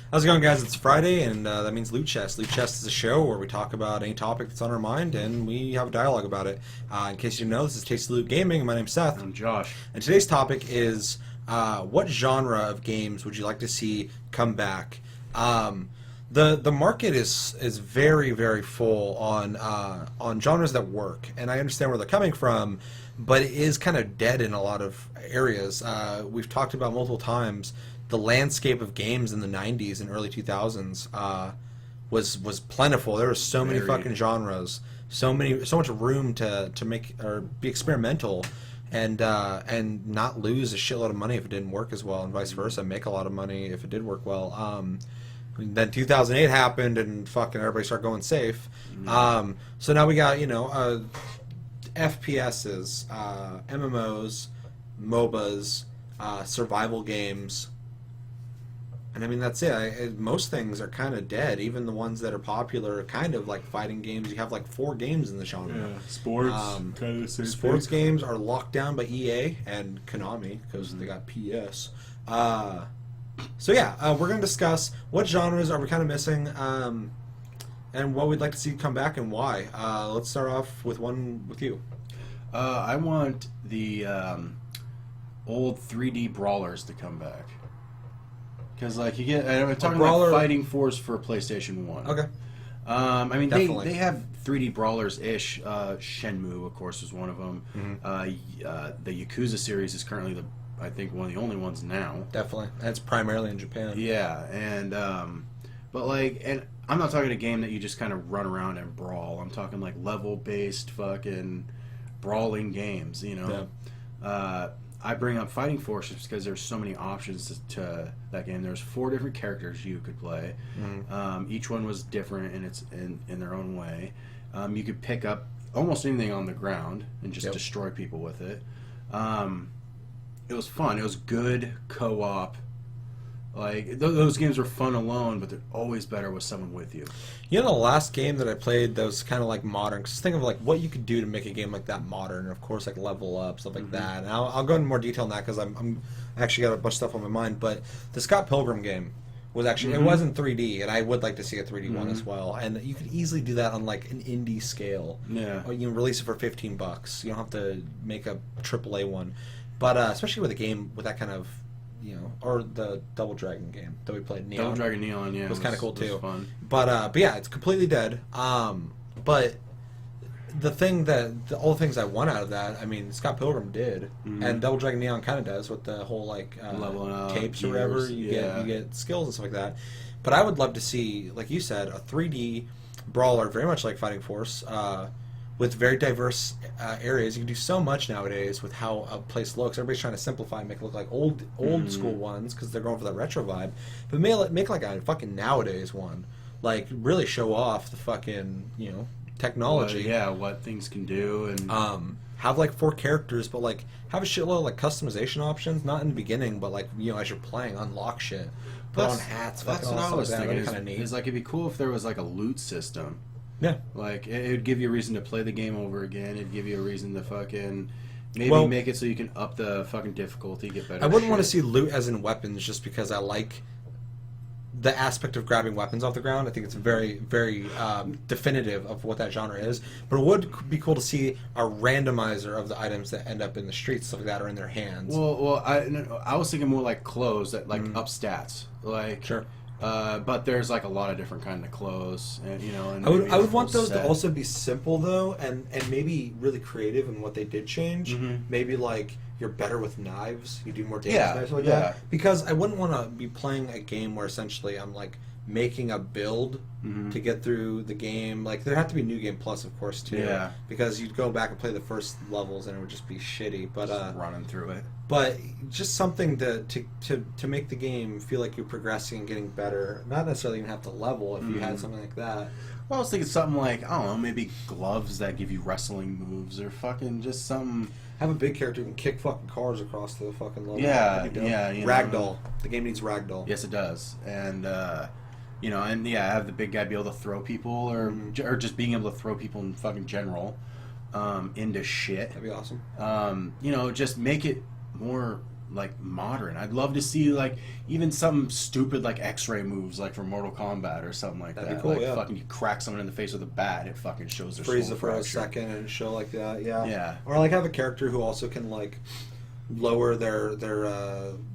How's it going, guys? It's Friday, and that means Loot Chest. Loot Chest is a show where we talk about any topic that's on our mind, and we have a dialogue about it. In case you didn't know, this is Tasty Loot Gaming, and my name's Seth. I'm Josh. And today's topic is what genre of games would you like to see come back? The market is very, very full on genres that work, and I understand where they're coming from, but it is kind of dead in a lot of areas. We've talked about multiple times the landscape of games in the 90s and early 2000s was plentiful. There were so many fucking genres, so much room to make or be experimental and not lose a shitload of money if it didn't work as well, and vice versa, make a lot of money if it did work well. Then 2008 happened and fucking everybody started going safe. So now we got, FPSs, MMOs, MOBAs, survival games. And I mean, that's it. Most things are kind of dead. Even the ones that are popular are kind of like fighting games. You have like 4 games in the genre. Yeah, sports, kind of the same sports thing. games are locked down by EA and Konami because they got PS. So yeah, we're going to discuss what genres are we kind of missing and what we'd like to see come back and why. Let's start off with one with you. I want the old 3D brawlers to come back. Because, like, you get... I'm talking about Fighting Force for PlayStation 1. Okay. I mean, they have 3D brawlers-ish. Shenmue, of course, was one of them. Mm-hmm. The Yakuza series is currently, I think, one of the only ones now. Definitely. That's primarily in Japan. Yeah, and... but, like... And I'm not talking a game that you just kind of run around and brawl. I'm talking, like, level-based fucking brawling games, Yeah. I bring up Fighting Force just because there's so many options to that game. There's 4 different characters you could play. Mm-hmm. Each one was different in their own way. You could pick up almost anything on the ground and just destroy people with it. It was fun. It was good co-op. Like, those games were fun alone, but they're always better with someone with you. You know, the last game that I played that was kind of like modern, just think of like what you could do to make a game like that modern, and of course like level up, stuff like Mm-hmm. that. And I'll go into more detail on that because I'm actually got a bunch of stuff on my mind. But the Scott Pilgrim game was actually, it wasn't 3D, and I would like to see a 3D one as well. And you could easily do that on like an indie scale. Yeah. Or you can release it for $15. You don't have to make a AAA one. But especially with a game with that kind of, or the Double Dragon game that we played, Neon. Double Dragon Neon, yeah. It was kind of cool too. Fun. But yeah, it's completely dead. But all the things I want out of that, I mean, Scott Pilgrim did, and Double Dragon Neon kind of does with the whole like leveling up, capes or whatever. You get skills and stuff like that. But I would love to see, like you said, a 3D brawler, very much like Fighting Force, with very diverse areas. You can do so much nowadays with how a place looks. Everybody's trying to simplify and make it look like old school ones because they're going for that retro vibe. But make like a fucking nowadays one. Like, really show off the fucking, technology. What things can do. And have like 4 characters, but like have a shitload of like customization options. Not in the beginning, but like, as you're playing, unlock shit. Put on hats. That's what I was thinking. Kind of neat. It's like, it'd be cool if there was like a loot system. Yeah. Like, it would give you a reason to play the game over again. It'd give you a reason to fucking maybe make it so you can up the fucking difficulty, get better. I wouldn't want to see loot as in weapons just because I like the aspect of grabbing weapons off the ground. I think it's very, very definitive of what that genre is. But it would be cool to see a randomizer of the items that end up in the streets, stuff like that, or in their hands. Well, I was thinking more like clothes that like up stats. Like, sure. But there's like a lot of different kind of clothes, and And I would want those to also be simple though, and maybe really creative in what they did change. Maybe like you're better with knives, you do more damage, like that. Because I wouldn't want to be playing a game where essentially I'm like making a build to get through the game. Like, there have to be New Game Plus, of course, too. Yeah. Because you'd go back and play the first levels and it would just be shitty. But just running through it. But just something to make the game feel like you're progressing and getting better. Not necessarily even have to level if you had something like that. Well, I was thinking something like, I don't know, maybe gloves that give you wrestling moves, or fucking just some... Have a big character who can kick fucking cars across the fucking level. Yeah. Ragdoll. The game needs ragdoll. Yes, it does. And, have the big guy be able to throw people, or just being able to throw people in fucking general into shit. That'd be awesome. Just make it more like modern. I'd love to see like even some stupid like X-ray moves like from Mortal Kombat or something like That'd be that. cool, Like yeah. fucking you crack someone in the face with a bat, it fucking shows their Freeze soul it for a fracture. second and show like that. Yeah. Yeah. Or like have a character who also can like lower their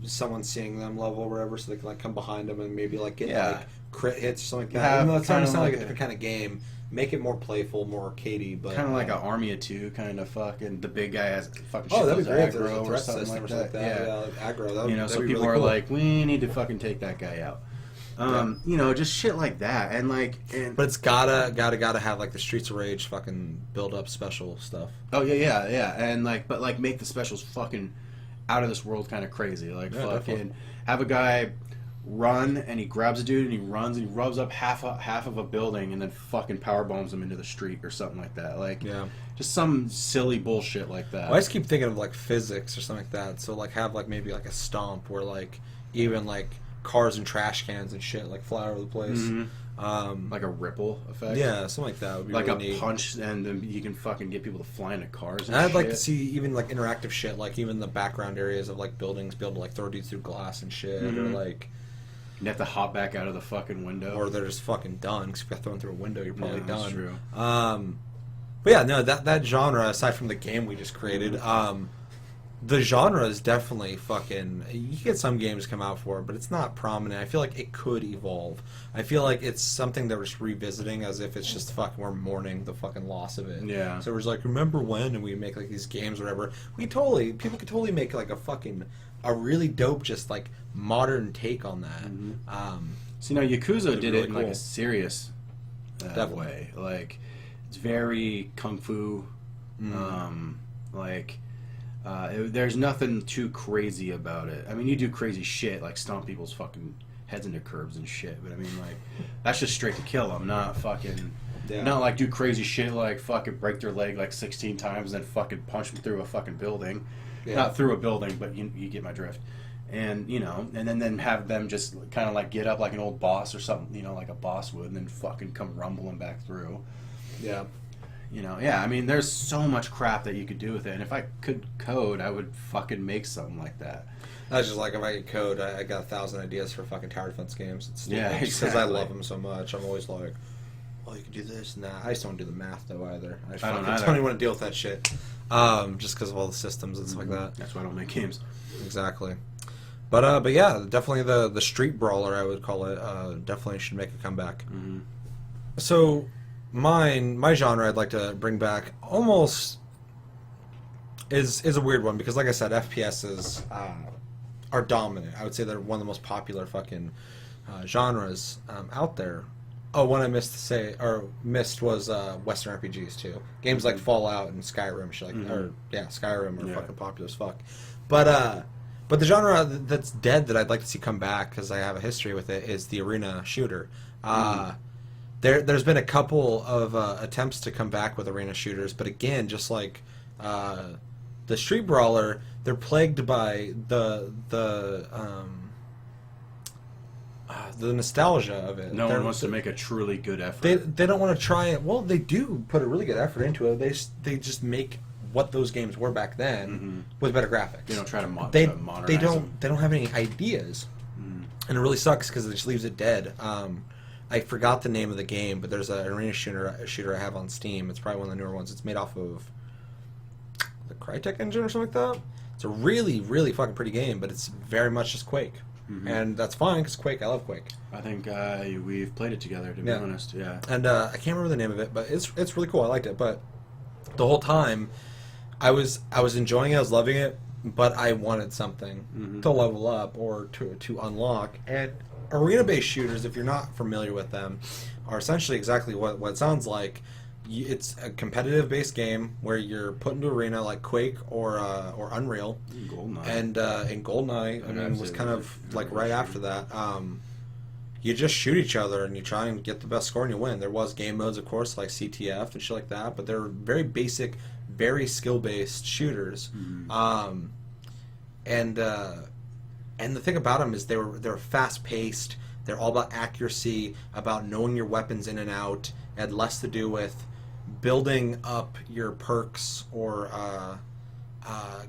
someone seeing them level or whatever, so they can like come behind them and maybe like get like crit hits or something like that. Have Even though it's starting to kinda sound like like a different kind of game. Make it more playful, more arcadey, but kind of like an Army of Two kind of fucking. The big guy has fucking shit that'd be great if there was aggro a or threat something system like or something that. like that. Yeah, like aggro. That would, You know, that'd so be people really are cool. like, we need to fucking take that guy out. You know, just shit like that, and like, But it's gotta have like the Streets of Rage fucking build up special stuff. oh yeah, and like, but like make the specials fucking out of this world kind of crazy. Like Yeah, fucking definitely. have a guy run and he grabs a dude and he runs and he rubs up half of a building and then fucking power bombs him into the street or something like that. Like Yeah. just some silly bullshit like that. Well, I just keep thinking of like physics or something like that. So like have like maybe like a stomp where like even like cars and trash cans and shit like fly over the place. Like a ripple effect. Yeah, something like that would be Like really a neat. punch, and then you can fucking get people to fly into cars. And And I'd shit. like to see even like interactive shit, like even the background areas of like buildings, be able to like throw dudes through glass and shit, or like, You have to hop back out of the fucking window. or they're just fucking done because if you got thrown through a window, you're probably Yeah, done. that's true. But yeah, no, that genre aside from the game we just created, the genre is definitely fucking. You get some games come out for it, but it's not prominent. I feel like it could evolve. I feel like it's something that we're just revisiting as if it's just fucking we're mourning the fucking loss of it. Yeah. So we're just like, remember when? And we make like these games, or whatever. People could totally make like a really dope, just like modern take on that. So, you know, Yakuza It'd be did really it in like cool. a serious Definitely. way. Like, it's very kung fu. There's nothing too crazy about it. I mean, you do crazy shit, like stomp people's fucking heads into curbs and shit. But I mean, like, that's just straight to kill them, not fucking... Yeah. Not like do crazy shit like fucking break their leg like 16 times and then fucking punch them through a fucking building. Yeah. Not through a building, but you get my drift. And, you know, and then have them just kind of like get up like an old boss or something, you know, like a boss would, and then fucking come rumbling back through. Yeah. You know, yeah, I mean, there's so much crap that you could do with it. And if I could code, I would fucking make something like that. That's just like if I could code, I got 1,000 ideas for fucking tower defense games. It's Yeah, because I exactly. love them so much. I'm always like, oh, you can do this and that. I just don't do the math though either. I don't fucking either. don't even want to deal with that shit. Just because of all the systems and stuff like that. That's why I don't make games. Exactly. But yeah, definitely the street brawler, I would call it. Definitely should make a comeback. So my genre I'd like to bring back almost is a weird one because, like I said, FPSs are dominant. I would say they're one of the most popular fucking genres out there. Oh, one I missed was Western RPGs too. Games like Fallout and Skyrim, shit like Skyrim are Yeah. fucking popular as fuck. But the genre that's dead that I'd like to see come back because I have a history with it is the arena shooter. There's been a couple of attempts to come back with arena shooters, but again, just like the street brawler, they're plagued by the nostalgia of it. No one wants to make a truly good effort. They don't want to try it. Well, they do put a really good effort into it. They just make what those games were back then with better graphics. They don't try to They modernize them. don't have any ideas, and it really sucks because it just leaves it dead. I forgot the name of the game, but there's an arena shooter I have on Steam. It's probably one of the newer ones. It's made off of the Crytek engine or something like that. It's a really, really fucking pretty game, but it's very much just Quake. And that's fine because Quake, I love Quake. I think we've played it together, to be honest. Yeah. And I can't remember the name of it, but it's really cool. I liked it, but the whole time I was enjoying it, I was loving it, but I wanted something to level up or to unlock. And arena-based shooters, if you're not familiar with them, are essentially exactly what it sounds like. It's a competitive-based game where you're put into arena like Quake or Unreal. GoldenEye. And in GoldenEye, I mean, was kind of like right after that. You just shoot each other and you try and get the best score and you win. There was game modes, of course, like CTF and shit like that, but they're very basic, very skill-based shooters. And the thing about them is they're fast-paced. They're all about accuracy, about knowing your weapons in and out. It had less to do with building up your perks or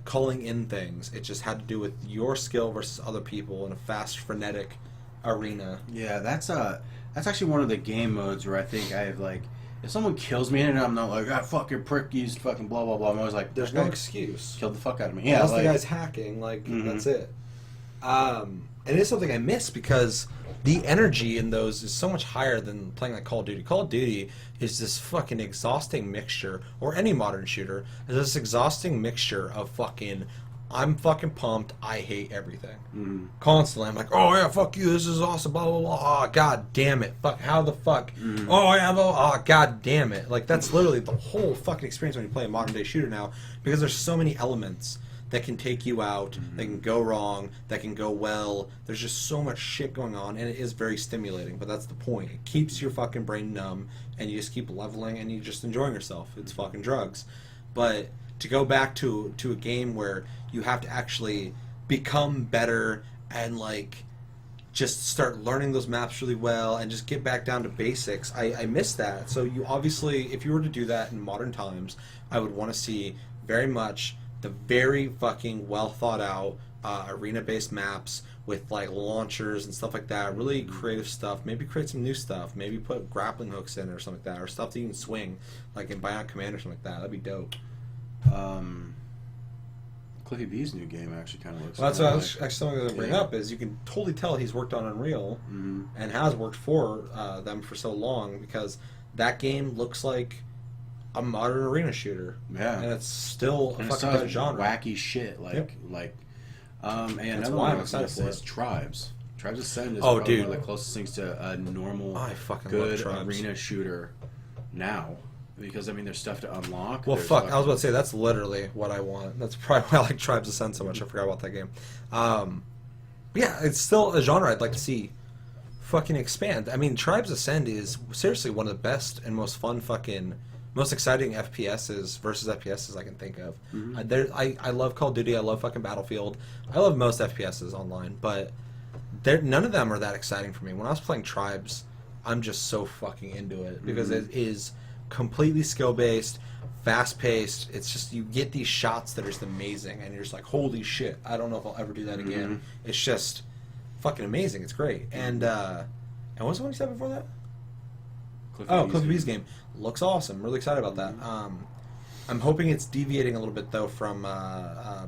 calling in things. It just had to do with your skill versus other people in a fast, frenetic arena. Yeah, that's actually one of the game modes where I think I have like, if someone kills me in it, I'm not like, ah, fucking prick, used fucking blah blah blah. I'm always like, There's no excuse. Killed the fuck out of me. Yeah, unless like, the guy's hacking, like that's it. And it's something I miss because the energy in those is so much higher than playing like Call of Duty. Call of Duty is this fucking exhausting mixture, or any modern shooter, is this exhausting mixture of fucking, I'm fucking pumped, I hate everything. Constantly, I'm like, oh yeah, fuck you, this is awesome, blah, blah, blah, oh, god damn it, fuck, how the fuck, oh yeah, blah, blah, oh, god damn it. Like, that's literally the whole fucking experience when you play a modern day shooter now, because there's so many elements that can take you out, that can go wrong, that can go well. There's just so much shit going on, and it is very stimulating, but that's the point. It keeps your fucking brain numb, and you just keep leveling, and you're just enjoying yourself. It's fucking drugs. But to go back to a game where you have to actually become better and, like, just start learning those maps really well and just get back down to basics, I miss that. So you obviously, if you were to do that in modern times, I would want to see very much the very fucking well thought out arena-based maps with like launchers and stuff like that, really creative stuff. Maybe create some new stuff. Maybe put grappling hooks in or something like that, or stuff that you can swing, like in Bionic Command or something like that. That'd be dope. Cliffy B's new game actually kind of looks. Well, that's what I was actually something I'm going to bring up is you can totally tell he's worked on Unreal and has worked for them for so long, because that game looks like a modern arena shooter. Yeah, and it's still a and fucking good genre. Wacky shit, like and That's another why one I'm I was gonna excited say for is it. Tribes. Tribes Ascend is Oh, probably dude. one of the closest things to a normal, I fucking good love Tribes. arena shooter now. Because I mean, there's stuff to unlock. Well, There's fuck, I was about to say that's literally what I want. That's probably why I like Tribes Ascend so much. I forgot about that game. But yeah, it's still a genre I'd like to see fucking expand. I mean, Tribes Ascend is seriously one of the best and most fun fucking, most exciting FPSs versus FPSs I can think of. I love Call of Duty. I love fucking Battlefield. I love most FPSs online, but none of them are that exciting for me. When I was playing Tribes, I'm just so fucking into it because it is completely skill based, fast paced. It's just, you get these shots that are just amazing, and you're just like, holy shit, I don't know if I'll ever do that again. It's just fucking amazing. It's great. And what's the one you said before that? Cliffy B's game looks awesome. Really excited about that. I'm hoping it's deviating a little bit though from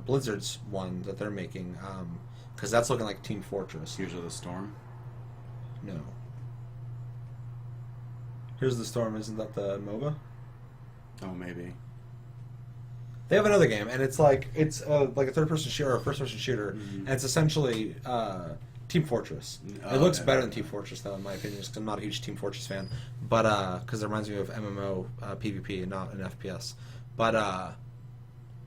Blizzard's one that they're making, because that's looking like Team Fortress. Here's the Storm. No. Here's the Storm. Isn't that the MOBA? Oh, maybe. They have another game, and it's like a third-person shooter or a first-person shooter, and it's essentially Team Fortress. It looks better than Team Fortress, though, in my opinion, just 'cause I'm not a huge Team Fortress fan. But because it reminds me of MMO PvP and not an FPS. But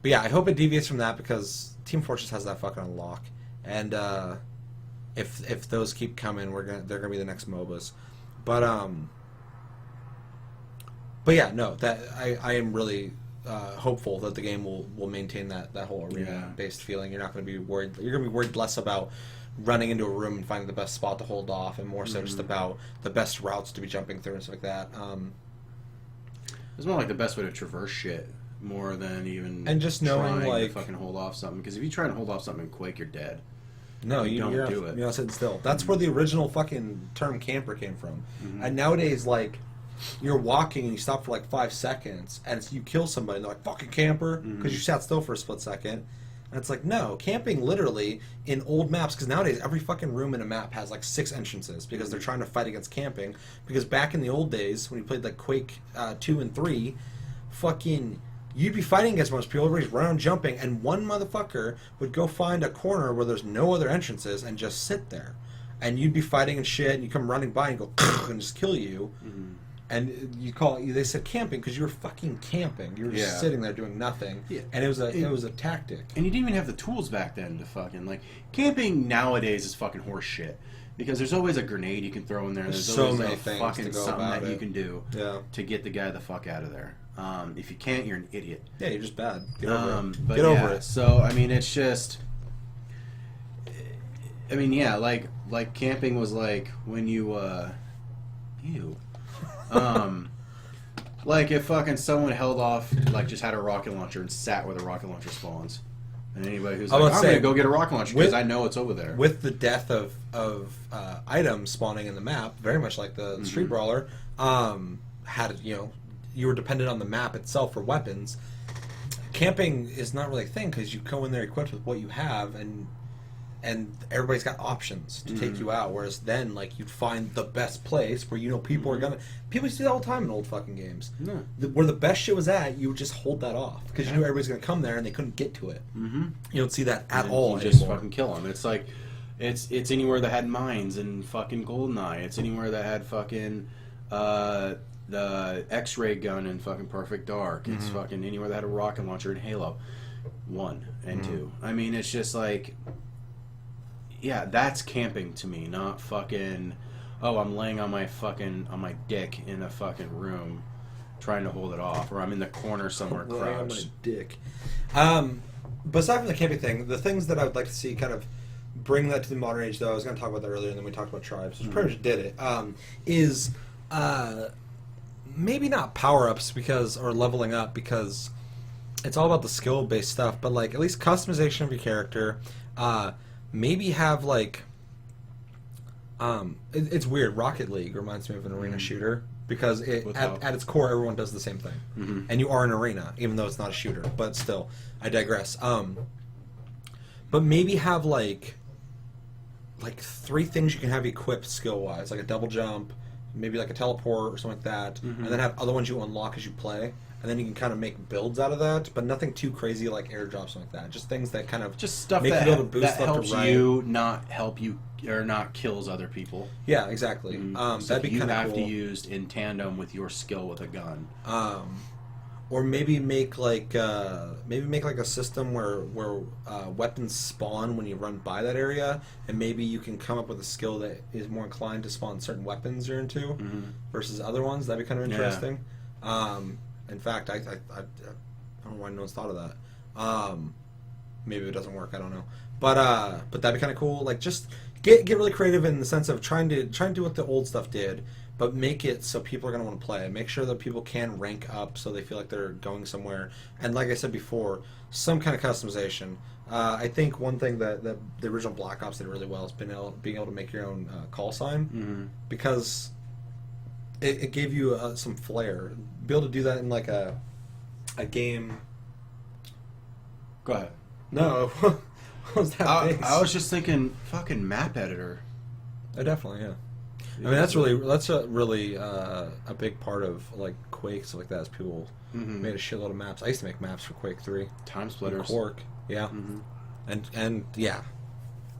yeah, I hope it deviates from that, because Team Fortress has that fucking unlock, and if those keep coming, they're gonna be the next MOBAs. But yeah, no, that I am really hopeful that the game will maintain that whole arena-based feeling. You're not going to be worried. You're going to be worried less about running into a room and finding the best spot to hold off, and more so just about the best routes to be jumping through and stuff like that. It's more like the best way to traverse shit, more than even and just knowing trying like to fucking hold off something. Because if you try and hold off something in Quake, you're dead. No, you don't do it. You're not sitting still. That's where the original fucking term camper came from. And nowadays, like, you're walking and you stop for like 5 seconds, and you kill somebody, and they're like, fucking camper, because you sat still for a split second. And it's like, no, camping literally in old maps, because nowadays every fucking room in a map has like 6 entrances, because they're trying to fight against camping. Because back in the old days, when you played like Quake 2 and 3, fucking, you'd be fighting against most people, everybody's running around jumping, and one motherfucker would go find a corner where there's no other entrances and just sit there. And you'd be fighting and shit, and you come running by and go, and just kill you. And they said camping because you were fucking camping. You were just sitting there doing nothing. Yeah. And it was a tactic. And you didn't even have the tools back then to fucking, like, camping nowadays is fucking horse shit. Because there's always a grenade you can throw in there. There's so always many a things fucking to go something about that it. you can do to get the guy the fuck out of there. If you can't, you're an idiot. Yeah, you're just bad. Get over it. But Get over it. So, I mean, it's just... I mean, yeah, like camping was like when you... Ew. Like if fucking someone held off, like just had a rocket launcher and sat where the rocket launcher spawns, and anybody who's like, I'm gonna go get a rocket launcher because I know it's over there. With the death of items spawning in the map, very much like the Street Brawler, had you were dependent on the map itself for weapons. Camping is not really a thing because you go in there equipped with what you have, and everybody's got options to take you out. Whereas then, like, you'd find the best place where people are gonna. People used to do that all the time in old fucking games. Yeah. Where the best shit was at, you would just hold that off because you knew everybody's gonna come there and they couldn't get to it. You don't see that at all You just fucking kill them. It's like, it's anywhere that had mines and fucking GoldenEye. It's anywhere that had fucking the X-ray gun in fucking Perfect Dark. It's fucking anywhere that had a rocket launcher in Halo 1 and 2. I mean, it's just like. Yeah, that's camping to me, not fucking. Oh, I'm laying on my dick in a fucking room, trying to hold it off, or I'm in the corner somewhere crouched. Laying on my dick. But aside from the camping thing, the things that I would like to see kind of bring that to the modern age, though, I was going to talk about that earlier, and then we talked about tribes, which pretty much did it. Is maybe not power ups or leveling up because it's all about the skill based stuff, but like at least customization of your character. Maybe have like it's weird. Rocket League reminds me of an arena shooter because at its core everyone does the same thing, and you are an arena even though it's not a shooter. But still, I digress. But maybe have like 3 things you can have equipped skill wise, like a double jump, maybe like a teleport or something like that, and then have other ones you unlock as you play. And then you can kind of make builds out of that, but nothing too crazy like airdrops like that. Just things that kind of just stuff make that, you able to boost that left helps to right. you, not help you, or not kills other people. Yeah, exactly. That'd be kind of cool. You have to use in tandem with your skill with a gun. Or maybe make like a system where weapons spawn when you run by that area, and maybe you can come up with a skill that is more inclined to spawn certain weapons you're into versus other ones. That'd be kind of interesting. Yeah. In fact, I don't know why no one's thought of that. Maybe it doesn't work. I don't know. But that'd be kind of cool. Like just get really creative in the sense of trying to do what the old stuff did, but make it so people are going to want to play. Make sure that people can rank up so they feel like they're going somewhere. And like I said before, some kind of customization. I think one thing that the original Black Ops did really well is being able to make your own call sign because. It gave you some flair. Be able to do that in like a game. Go ahead. No, what was that? I was just thinking, fucking map editor. Oh, definitely, yeah. I mean, that's a really a big part of like Quake stuff like that. Is people made a shitload of maps. I used to make maps for Quake 3. Time splitters. Quark, yeah, and yeah,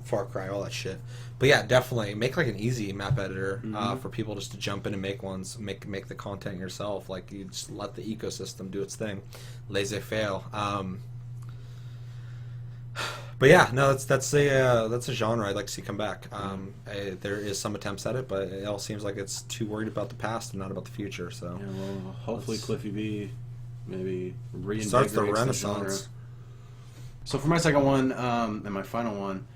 Far Cry, all that shit. But yeah, definitely make like an easy map editor for people just to jump in and make ones. Make the content yourself. Like you just let the ecosystem do its thing. Laissez-faire. But yeah, no, that's a genre I'd like to see come back. There is some attempts at it, but it all seems like it's too worried about the past and not about the future. So yeah, well, hopefully Cliffy B maybe starts the reinvigorates renaissance. genre. So for my second one and my final one.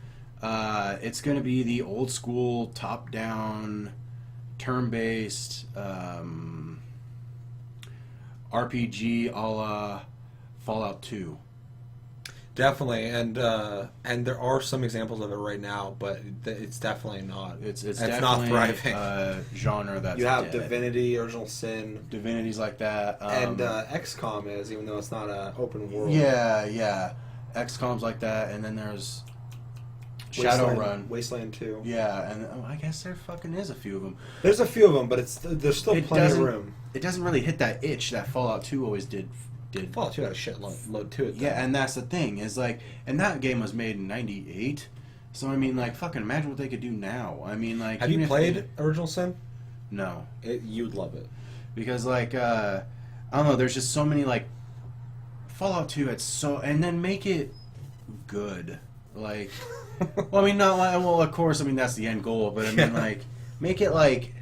It's going to be the old school, top-down, turn-based RPG a la Fallout 2. Definitely, and there are some examples of it right now, but it's definitely not. It's definitely not thriving. Genre that's you have dead. Divinity, Original Sin, Divinity's like that, and XCOM is, even though it's not an open world. Yeah, XCOM's like that, and then there's Shadowrun, Wasteland 2. Yeah, and I guess there fucking is a few of them. There's a few of them, but there's still plenty of room. It doesn't really hit that itch that Fallout 2 always did. Fallout 2 had a shitload to it. Though. Yeah, and that's the thing is like, and that game was made in '98, so I mean, like, fucking imagine what they could do now. I mean, like, have you played Original Sin? No, you'd love it because like I don't know, there's just so many like Fallout 2. And then make it good, like. Well, I mean, not like, well, of course, I mean that's the end goal, but I mean, like, make it like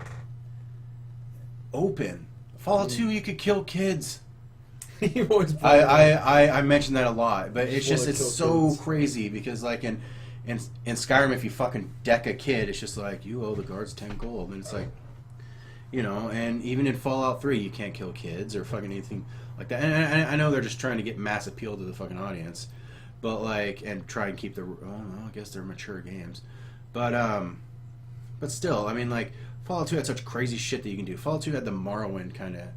open. Fallout 2, you could kill kids. You've always I mention that a lot, but it's just so crazy because like in Skyrim, if you fucking deck a kid, it's just like you owe the guards 10 gold, and it's like You know, and even in Fallout 3, you can't kill kids or fucking anything like that. And I know they're just trying to get mass appeal to the fucking audience, but like, and try and keep the. Well, I guess they're mature games, but still, I mean, like Fallout 2 had such crazy shit that you can do. Fallout 2 had the Morrowind kind of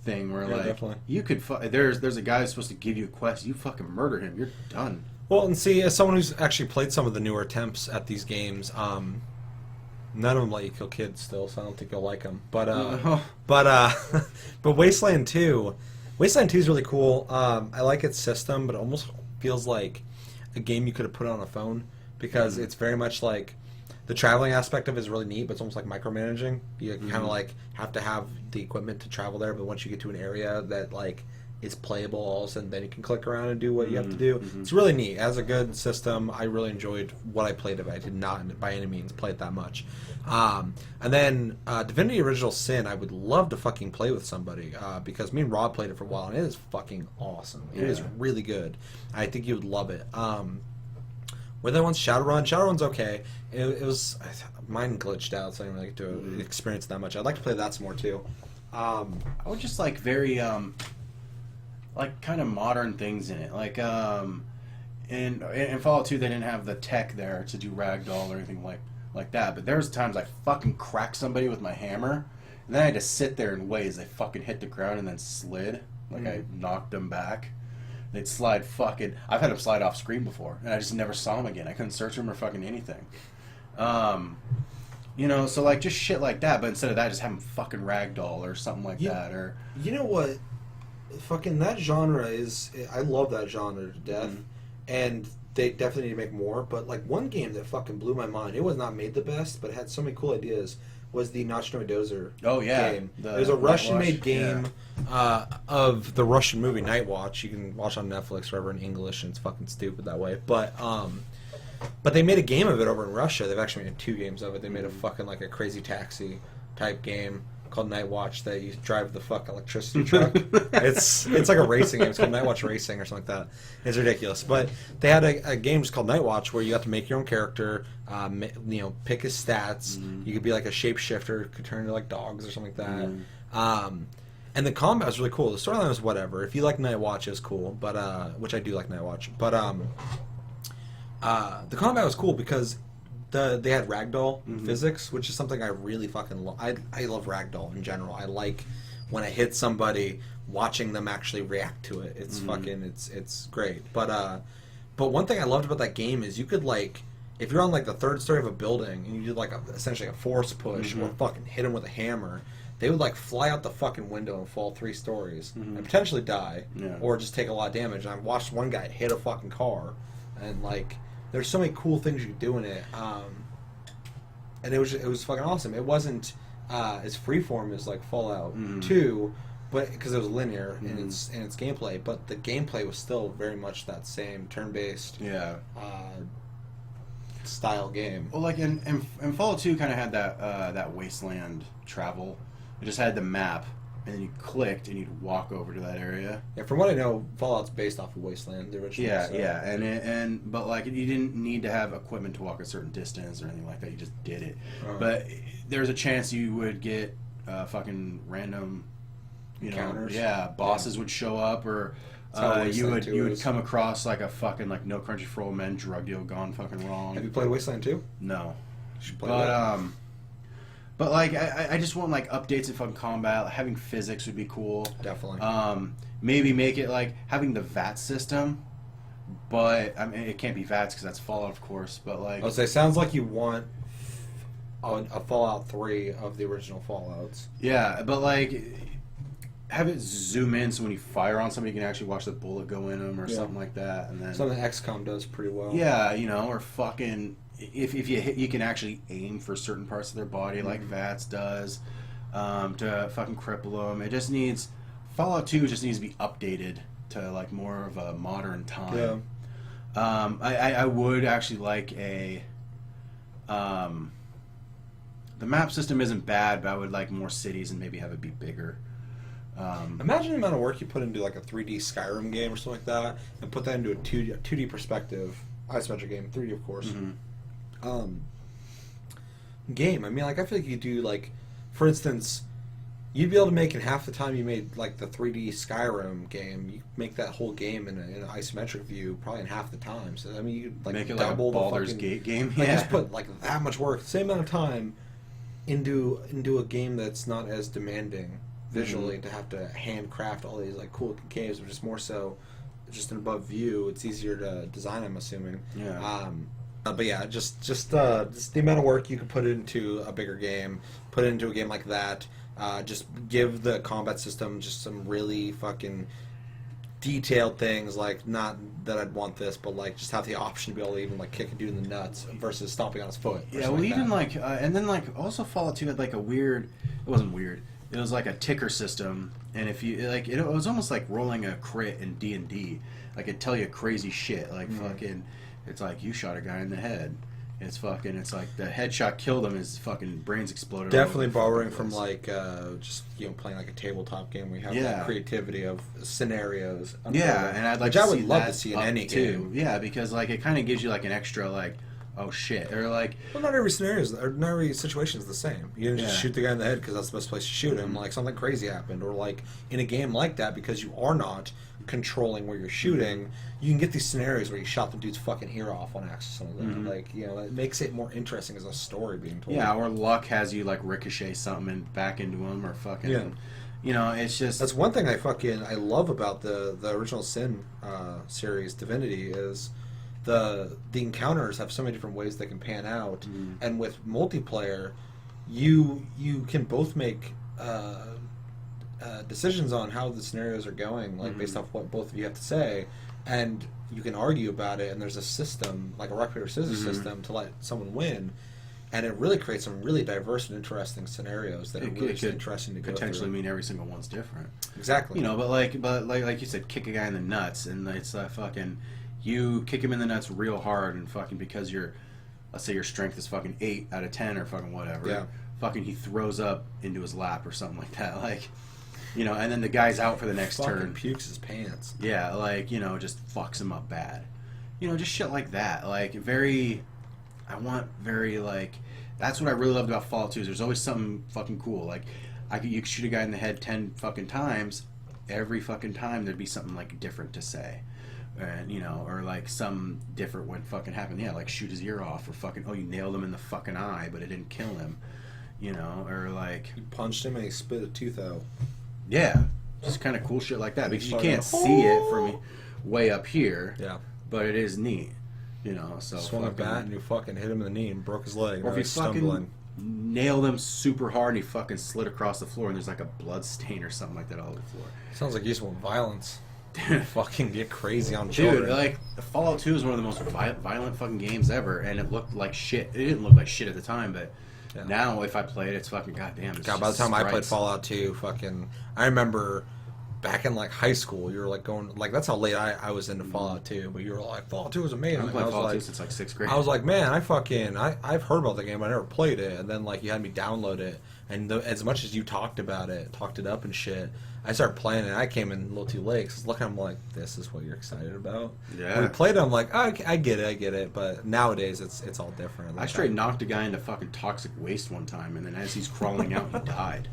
thing where like definitely. you could there's a guy who's supposed to give you a quest, you fucking murder him, you're done. Well, and see, as someone who's actually played some of the newer attempts at these games, none of them let you kill kids still, so I don't think you'll like them. But Wasteland 2 is really cool. I like its system, but it almost feels like a game you could have put on a phone because it's very much like the traveling aspect of it is really neat, but it's almost like micromanaging. You kind of like have to have the equipment to travel there, but once you get to an area that like is playable, all of a sudden then you can click around and do what you have to do. It's really neat. As a good system, I really enjoyed what I played of it. I did not by any means play it that much. And then Divinity Original Sin, I would love to fucking play with somebody because me and Rob played it for a while, and it is fucking awesome. It is really good. I think you would love it. With that one's Shadowrun. Shadowrun's okay. It was mine glitched out, so I didn't really get to experience it that much. I'd like to play that some more too. I would just like very like kind of modern things in it. Like in Fallout 2, they didn't have the tech there to do ragdoll or anything like that. But there was times I fucking cracked somebody with my hammer, and then I had to sit there and wait as they fucking hit the ground and then slid. Like I knocked them back. They'd slide fucking. I've had them slide off screen before, and I just never saw them again. I couldn't search them or fucking anything. You know, so like just shit like that. But instead of that, just have them fucking ragdoll or something like that. Or you know what? Fucking that genre is. I love that genre to death, and they definitely need to make more. But like one game that fucking blew my mind. It was not made the best, but had so many cool ideas. Was the Nocturne Dozer game. There's a Russian-made game of the Russian movie Night Watch. You can watch on Netflix forever in English, and it's fucking stupid that way. But they made a game of it over in Russia. They've actually made 2 games of it. They made a fucking like a Crazy Taxi type game called Night Watch that you drive the fucking electricity truck. It's like a racing game. It's called Night Watch Racing or something like that. It's ridiculous. But they had a game just called Night Watch where you have to make your own character, pick his stats. You could be like a shapeshifter, could turn into like dogs or something like that. And the combat was really cool. The storyline was whatever. If you like Night Watch, it was cool, but which I do like Night Watch. But the combat was cool because they had ragdoll physics, which is something I really fucking love. I love ragdoll in general. I like when I hit somebody, watching them actually react to it. It's fucking it's great. But one thing I loved about that game is you could like if you're on like the 3rd story of a building and you did like essentially a force push or fucking hit them with a hammer, they would like fly out the fucking window and fall 3 stories and potentially die or just take a lot of damage. And I watched one guy hit a fucking car and like. There's so many cool things you can do in it, and it was fucking awesome. It wasn't as freeform as like Fallout 2, but because it was linear in its gameplay. But the gameplay was still very much that same turn-based style game. Well, like in Fallout 2, kind of had that wasteland travel. It just had the map. And then you clicked, and you'd walk over to that area. Yeah, from what I know, Fallout's based off of Wasteland, the original. Yeah, but like you didn't need to have equipment to walk a certain distance or anything like that. You just did it. But there's a chance you would get fucking random, encounters. Bosses would show up, or you would come across like a fucking like No Country for Old Men drug deal gone fucking wrong. Have you played Wasteland 2? No, You should play that. But like I just want like updates in fucking combat. Like, having physics would be cool. Definitely. Maybe make it like having the VAT system, but I mean it can't be VATs because that's Fallout, of course. But like, I'll say, sounds like you want a Fallout 3 of the original Fallouts. Yeah, but like have it zoom in so when you fire on somebody, you can actually watch the bullet go in them or something like that. And then something XCOM does pretty well. Yeah, or fucking. If you hit, you can actually aim for certain parts of their body, like VATS does, to fucking cripple them. It just needs Fallout 2 just needs to be updated to like more of a modern time. Yeah. I would actually like a. The map system isn't bad, but I would like more cities and maybe have it be bigger. Imagine the amount of work you put into like a 3D Skyrim game or something like that, and put that into a 2D perspective isometric game, 3D of course. Game. I mean, like I feel like you do like, for instance, you'd be able to make in half the time you made like the 3D Skyrim game. You make that whole game in an isometric view probably in half the time. So I mean, you could like make it double like a Baldur's the fucking Gate game. Like, Yeah, just put like that much work, same amount of time, into a game that's not as demanding visually to have to handcraft all these like cool games, but just more so just an above view. It's easier to design, I'm assuming. yeah. But yeah, just the amount of work you could put into a bigger game, put it into a game like that. Just give the combat system just some really fucking detailed things, like not that I'd want this, but like just have the option to be able to even like kick a dude in the nuts versus stomping on his foot. Yeah, well, even like, and then like also Fallout 2 had like a weird. It wasn't weird. It was like a ticker system, and if you like, it was almost like rolling a crit in D&D. Like it'd tell you crazy shit, like fucking. It's like you shot a guy in the head. It's fucking. It's like the headshot killed him. His fucking brains exploded. Definitely borrowing from like just playing like a tabletop game where you have that creativity of scenarios. Yeah, and I'd like which to I would see love that to see in up any too. game. Yeah, because like it kind of gives you like an extra like, oh shit, or like. Well, not every not every situation is the same. You didn't just shoot the guy in the head because that's the best place to shoot him. Like something crazy happened, or like in a game like that, because you are not controlling where you're shooting, you can get these scenarios where you shot the dude's fucking ear off on accident. Like, you know, it makes it more interesting as a story being told. Yeah, or luck has you like ricochet something and back into him, or fucking. You know, it's just that's one thing I love about the original Sin series, Divinity, is the encounters have so many different ways they can pan out, and with multiplayer, you can both make decisions on how the scenarios are going, like based off what both of you have to say, and you can argue about it. And there's a system, like a rock paper scissors system, to let someone win, and it really creates some really diverse and interesting scenarios that are really just interesting to go potentially through. mean every single one's different. Exactly. You know, but like you said, kick a guy in the nuts, and it's fucking you kick him in the nuts real hard, and fucking because let's say your strength is fucking 8 out of 10 or fucking whatever. Yeah. Fucking he throws up into his lap or something like that, like. You know, and then the guy's out for the next turn. Pukes his pants. Yeah, like, you know, just fucks him up bad. You know, just shit like that. Like, that's what I really loved about Fallout 2 is there's always something fucking cool. Like, you could shoot a guy in the head 10 fucking times. Every fucking time there'd be something, like, different to say. And, you know, or, like, some different what fucking happened. Yeah, like, shoot his ear off. Or fucking, you nailed him in the fucking eye, but it didn't kill him. You know, or, like... You punched him and he spit a tooth out. Yeah, just kind of cool shit like that because you can't see it from way up here. Yeah, but it is neat, you know. So swung a bat and you fucking hit him in the knee and broke his leg. Or if you fucking nailed him super hard and he fucking slid across the floor and there's like a blood stain or something like that all over the floor. Sounds like you just want violence. Fucking get crazy on children. Dude, like Fallout 2 is one of the most violent fucking games ever, and it looked like shit. It didn't look like shit at the time, but. Yeah. Now, if I play it, it's fucking goddamn. God, by the time I played Fallout 2, fucking, I remember back in like high school, you were like going like that's how late I was into Fallout 2. But you were like Fallout 2 was amazing. I've played Fallout 2 since like 6th grade. I was like, man, I've heard about the game, but I never played it. And then like you had me download it, and as much as you talked it up and shit, I started playing it. I came in a little too late. Cause looking, I'm like, this is what you're excited about. Yeah. When we played it, I'm like, oh, I get it. But nowadays, it's all different. Like, I straight knocked a guy into fucking toxic waste one time, and then as he's crawling out, he died.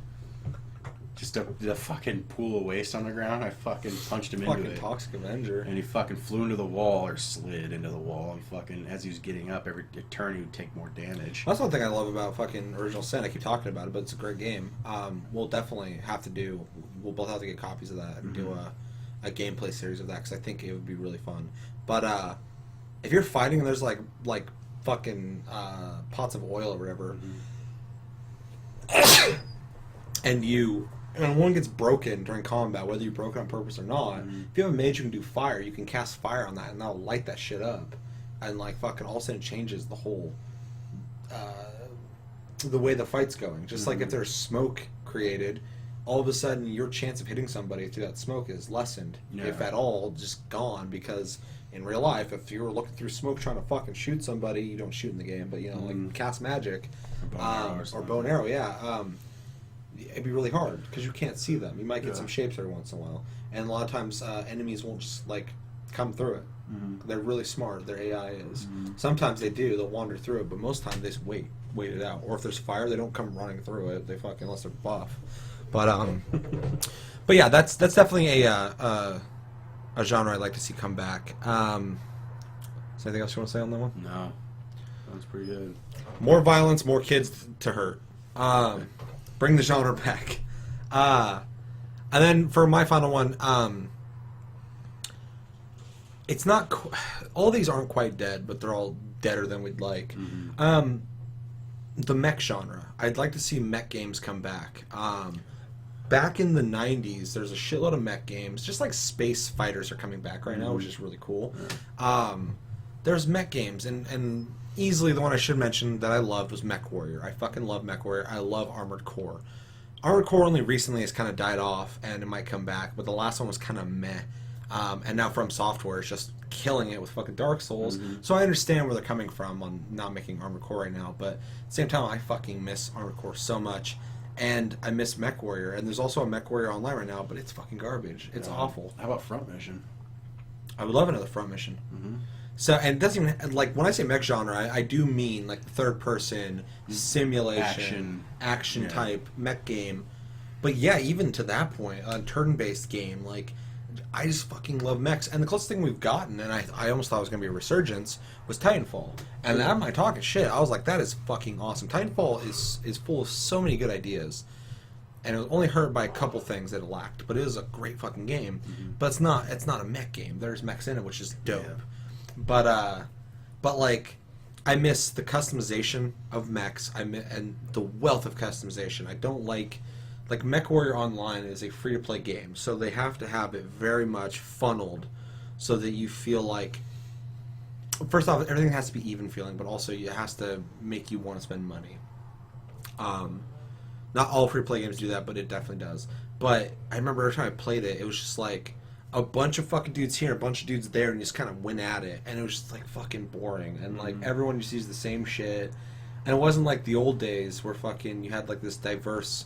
Just the fucking pool of waste on the ground. I fucking punched him into it. Fucking Toxic Avenger. And he fucking flew into the wall or slid into the wall, and fucking as he was getting up, every turn he would take more damage. That's one thing I love about fucking Original Sin. I keep talking about it, but it's a great game. We'll definitely have to do. We'll both have to get copies of that and do a gameplay series of that because I think it would be really fun. But if you're fighting and there's like fucking pots of oil or whatever, and one gets broken during combat, whether you broke it on purpose or not, if you have a mage who can do fire, you can cast fire on that, and that'll light that shit up. And, like, fucking all of a sudden it changes the whole, the way the fight's going. Just like if there's smoke created, all of a sudden your chance of hitting somebody through that smoke is lessened, if at all, just gone, because in real life, if you were looking through smoke trying to fucking shoot somebody, you don't shoot in the game, but, you know, like, cast magic, or bow and arrow, it'd be really hard because you can't see them. You might get some shapes every once in a while, and a lot of times enemies won't just like come through it. They're really smart. Their AI is. Sometimes they do. They'll wander through it, but most times they just wait it out. Or if there's fire, they don't come running through it. They fucking unless they're buff. But yeah, that's definitely a genre I'd like to see come back. Is there anything else you want to say on that one? No, that's pretty good. More violence, more kids to hurt. Bring the genre back. And then for my final one, it's not. All these aren't quite dead, but they're all deader than we'd like. Mm-hmm. The mech genre. I'd like to see mech games come back. Back in the 90s, there's a shitload of mech games. Just like space fighters are coming back right now, which is really cool. Yeah. There's mech games, and easily the one I should mention that I loved was Mech Warrior. I fucking love Mech Warrior. I love Armored Core. Armored Core only recently has kind of died off, and it might come back, but the last one was kind of meh. And now From Software is just killing it with fucking Dark Souls. So I understand where they're coming from on not making Armored Core right now, but at the same time, I fucking miss Armored Core so much. And I miss Mech Warrior, and there's also a Mech Warrior online right now, but it's fucking garbage. It's awful. How about Front Mission? I would love another Front Mission. So, and it doesn't even, like, when I say mech genre, I do mean, like, third-person, simulation, action type mech game. But yeah, even to that point, a turn-based game, like, I just fucking love mechs. And the closest thing we've gotten, and I almost thought it was going to be a resurgence, was Titanfall. And I'm not talking shit. I was like, that is fucking awesome. Titanfall is full of so many good ideas. And it was only hurt by a couple things that it lacked. But it is a great fucking game. But it's not a mech game. There's mechs in it, which is dope. Yeah. But like, I miss the customization of mechs. And the wealth of customization. I don't like Mech Warrior Online is a free-to-play game, so they have to have it very much funneled so that you feel like, first off, everything has to be even feeling, but also it has to make you want to spend money. Not all free-to-play games do that, but it definitely does. But I remember every time I played it, it was just like a bunch of fucking dudes here, a bunch of dudes there, and you just kind of went at it, and it was just like fucking boring, and like everyone just used the same shit, and it wasn't like the old days where fucking you had like this diverse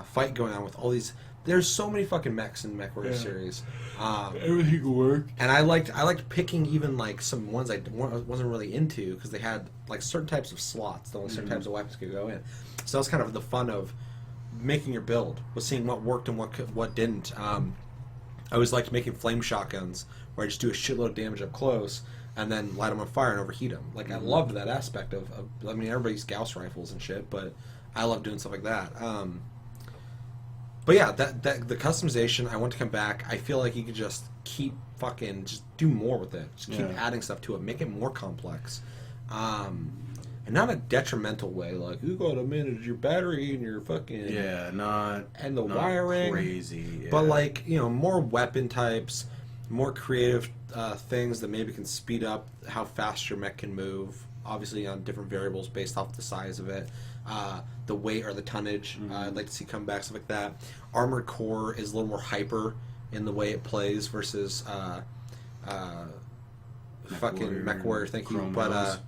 fight going on with all these. There's so many fucking mechs in Mech Warrior series. Everything will work. And I liked picking even like some ones I wasn't really into because they had like certain types of slots. Only certain types of weapons could go in. So that was kind of the fun of making your build, was seeing what worked and what didn't. I always liked making flame shotguns where I just do a shitload of damage up close and then light them on fire and overheat them. Like I loved that aspect of I mean, everybody's Gauss rifles and shit, but I love doing stuff like that. But yeah, that the customization, I want to come back. I feel like you could just keep fucking, just do more with it. Just keep adding stuff to it. Make it more complex. And not a detrimental way, like, you gotta manage your battery and your fucking... Yeah, not... And the not wiring. Crazy, yeah. But like, you know, more weapon types, more creative things that maybe can speed up how fast your mech can move. Obviously on different variables based off the size of it. The weight or the tonnage, I'd like to see come back, stuff like that. Armored Core is a little more hyper in the way it plays versus fucking Mech Warrior, thank you. But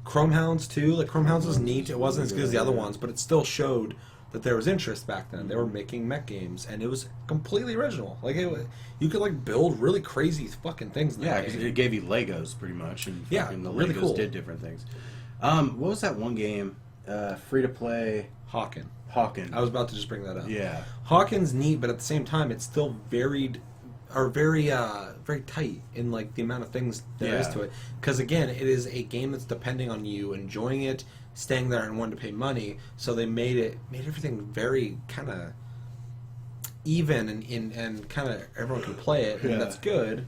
Chrome Hounds too, like Chrome Hounds was neat. It wasn't as good as the other ones, but it still showed that there was interest back then. They were making mech games, and it was completely original. Like you could like build really crazy fucking things. Yeah, because it gave you Legos pretty much, and the really Legos cool. did different things. What was that one game? Free to play. Hawken. I was about to just bring that up. Yeah. Hawken's neat, but at the same time, it's still very tight in like the amount of things there is to it. Because again, it is a game that's depending on you enjoying it, staying there, and wanting to pay money. So they made everything very kind of even and kind of everyone can play it, and that's good.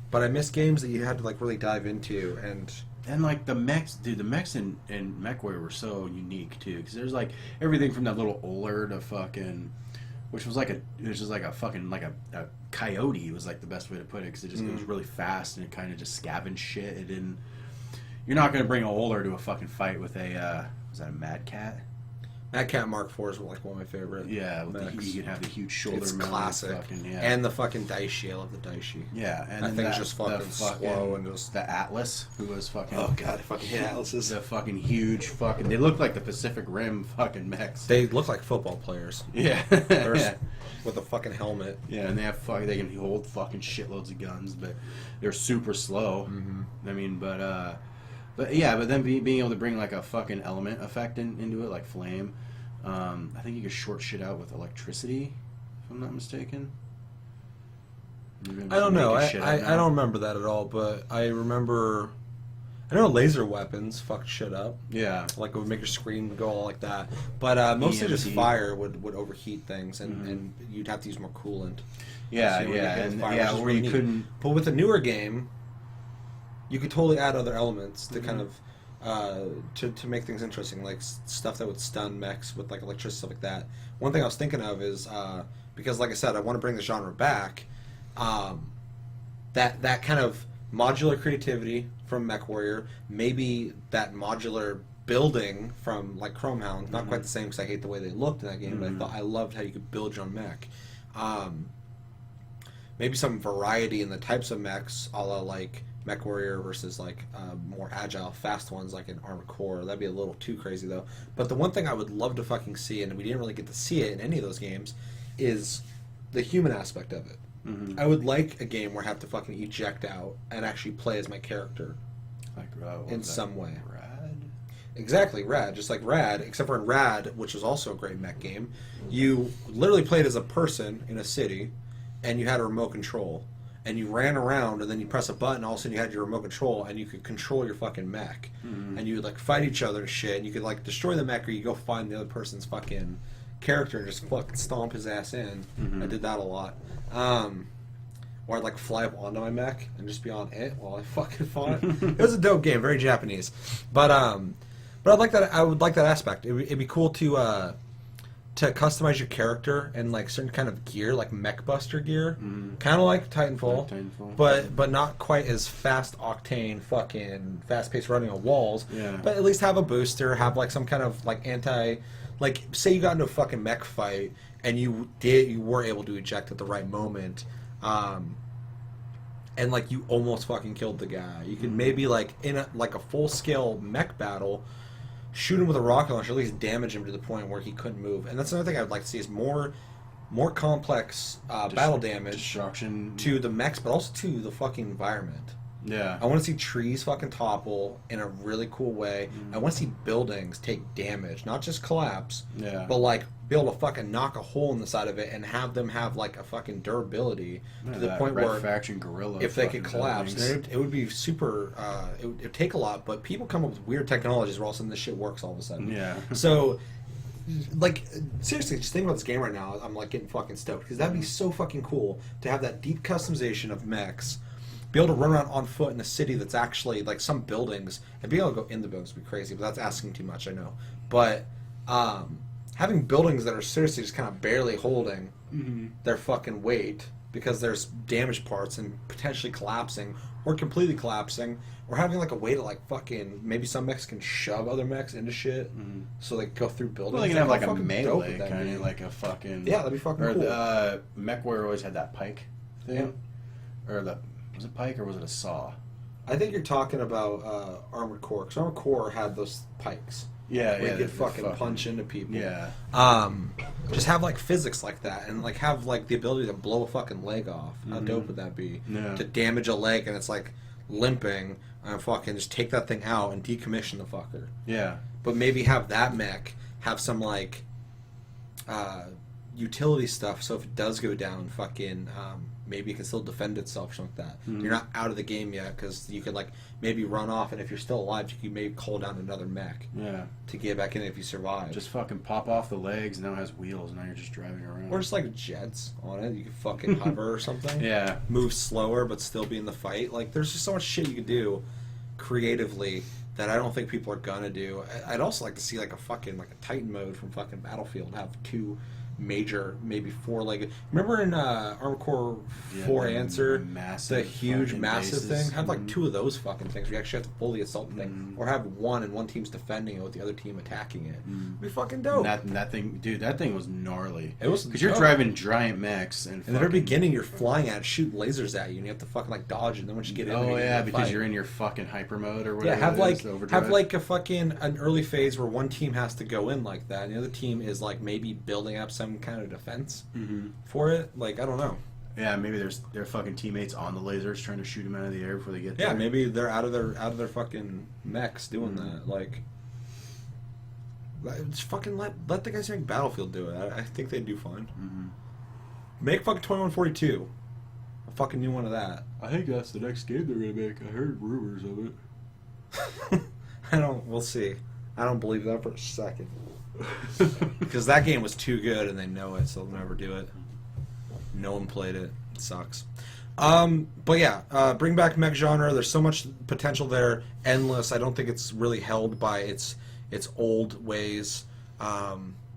But I miss games that you had to like really dive into And like the mechs, dude, the mechs in Mech Warrior were so unique too, because there's like everything from that little Oler to fucking, which was a coyote was like the best way to put it, because it just goes really fast and it kind of just scavenged shit. It didn't. You're not gonna bring a Oler to a fucking fight with a was that a Mad Cat? Mad Cat Mark IV is like one of my favorite. Yeah, you could have the huge shoulder. It's classic. Fucking, and the fucking Daishi. I love the Daishi. Yeah, and that thing's just fucking slow and just the Atlas, who was fucking. Oh god, I fucking hate Atlases. The fucking huge fucking. They look like the Pacific Rim fucking mechs. They look like football players. Yeah, with a fucking helmet. Yeah, and they can hold fucking shitloads of guns, but they're super slow. I mean, but then being able to bring like a fucking element effect into it, like flame, I think you could short shit out with electricity, if I'm not mistaken. I don't know. I don't remember that at all, but I remember... I know laser weapons fucked shit up. Yeah. Like, it would make your screen go all like that. But mostly just fire would overheat things, and you'd have to use more coolant. Yeah, so where you couldn't... But with a newer game, you could totally add other elements to kind of... to make things interesting, like stuff that would stun mechs with, like, electricity, stuff like that. One thing I was thinking of is, because, like I said, I want to bring the genre back, that kind of modular creativity from MechWarrior, maybe that modular building from, like, Chromehound, not quite the same because I hate the way they looked in that game, but I loved how you could build your own mech. Maybe some variety in the types of mechs, a la, like, MechWarrior versus, like, more agile, fast ones like an Armored Core. That'd be a little too crazy, though. But the one thing I would love to fucking see, and we didn't really get to see it in any of those games, is the human aspect of it. I would like a game where I have to fucking eject out and actually play as my character. Like, in some way. Rad? Exactly, Rad. Just like Rad, except for in Rad, which is also a great mech game, you literally played as a person in a city, and you had a remote control. And you ran around, and then you press a button, all of a sudden you had your remote control, and you could control your fucking mech. And you would, like, fight each other and shit, and you could, like, destroy the mech, or you go find the other person's fucking character and just fucking stomp his ass in. I did that a lot. Or I'd, like, fly up onto my mech and just be on it while I fucking fought. It was a dope game, very Japanese. But I'd like that. I would like that aspect. It'd be cool to customize your character and, like, certain kind of gear, like mech buster gear, kind of like Titanfall, but not quite as fast octane, fucking fast paced running on walls. Yeah. But at least have a booster, have, like, some kind of, like, like, say you got into a fucking mech fight and you were able to eject at the right moment, and, like, you almost fucking killed the guy. You could maybe, like, in a full scale mech battle, shoot him with a rocket launcher, at least damage him to the point where he couldn't move. And that's another thing I would like to see is more complex battle damage destruction to the mechs, but also to the fucking environment. Yeah. I want to see trees fucking topple in a really cool way. I want to see buildings take damage, not just collapse, but, like, be able to fucking knock a hole in the side of it and have them have, like, a fucking durability to the point where Faction Gorilla if they could collapse, then it would be super. It would take a lot, but people come up with weird technologies where all of a sudden this shit works all of a sudden. Yeah. So, like, seriously, just think about this game right now. I'm, like, getting fucking stoked because that'd be so fucking cool to have that deep customization of mechs. Be able to run around on foot in a city that's actually, like, some buildings, and be able to go in the buildings would be crazy, but that's asking too much, I know. But having buildings that are seriously just kind of barely holding their fucking weight because there's damaged parts and potentially collapsing or completely collapsing, or having, like, a way to, like, fucking maybe some mechs can shove other mechs into shit so they go through buildings. Well, they can have, like, a melee kind of, like a fucking... Yeah, that'd be fucking cool. Or MechWarrior always had that pike thing. Yeah. Or the... Was it pike or was it a saw? I think you're talking about Armored Core, because Armored Core had those pikes. Yeah, where you could fucking punch into people. Yeah. Just have, like, physics like that, and, like, have, like, the ability to blow a fucking leg off. How dope would that be? Yeah. To damage a leg and it's, like, limping, and fucking just take that thing out and decommission the fucker. Yeah. But maybe have that mech have some, like, utility stuff, so if it does go down, fucking... maybe it can still defend itself or something like that. You're not out of the game yet, because you could, like, maybe run off, and if you're still alive, you could maybe call down another mech to get back in if you survive. Just fucking pop off the legs, now it has wheels, and now you're just driving around. Or just, like, jets on it. You could fucking hover or something. Yeah. Move slower, but still be in the fight. Like, there's just so much shit you could do creatively that I don't think people are gonna do. I'd also like to see, like, a fucking, like, a Titan mode from fucking Battlefield, have two major, maybe four-legged. Remember in Armored Core 4 Answer, the huge, massive thing? Have, like, two of those fucking things where you actually have to fully assault the thing. Or have one, and one team's defending it with the other team attacking it. It'd be fucking dope. That thing, dude, that thing was gnarly. It was, because you're driving giant mechs, and in the very beginning, you're flying at it, shooting lasers at you, and you have to fucking, like, dodge it. And then once you get in there, oh yeah, because fight. you're in your fucking hyper mode or whatever. Yeah, have like overdrive. a fucking an early phase where one team has to go in like that, and the other team is, like, maybe building up some kind of defense for it. Like, I don't know. Yeah, maybe their fucking teammates on the lasers trying to shoot them out of the air before they get there. Yeah, maybe they're out of their fucking mechs doing that. Like, Just fucking let the guys who make Battlefield do it. I think they'd do fine. Mm-hmm. Make fucking 2142. A fucking new one of that. I think that's the next game they're gonna make. I heard rumors of it. We'll see. I don't believe that for a second. Because that game was too good and they know it, so they'll never do it. No one played it. It sucks. But yeah, bring back mech genre. There's so much potential there. Endless. I don't think it's really held by its old ways.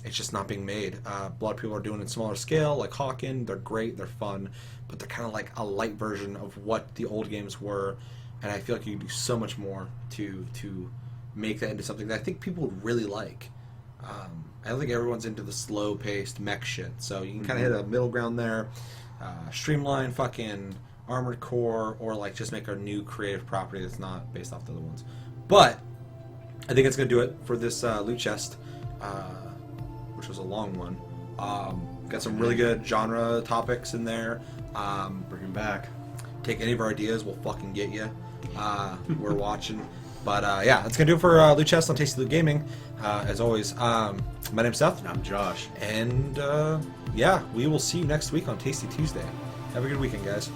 It's just not being made. A lot of people are doing it in smaller scale, like Hawken. They're great. They're fun. But they're kind of like a light version of what the old games were. And I feel like you can do so much more to make that into something that I think people would really like. I don't think everyone's into the slow-paced mech shit. So you can kind of hit a middle ground there. Streamline fucking Armored Core, or like just make a new creative property that's not based off the other ones. But I think it's going to do it for this loot chest, which was a long one. Got some really good genre topics in there. Bring them back. Take any of our ideas, we'll fucking get you. We're watching. But yeah, that's going to do it for Loot Chest on Tasty Loot Gaming. As always, my name's Seth. And I'm Josh. And yeah, we will see you next week on Tasty Tuesday. Have a good weekend, guys.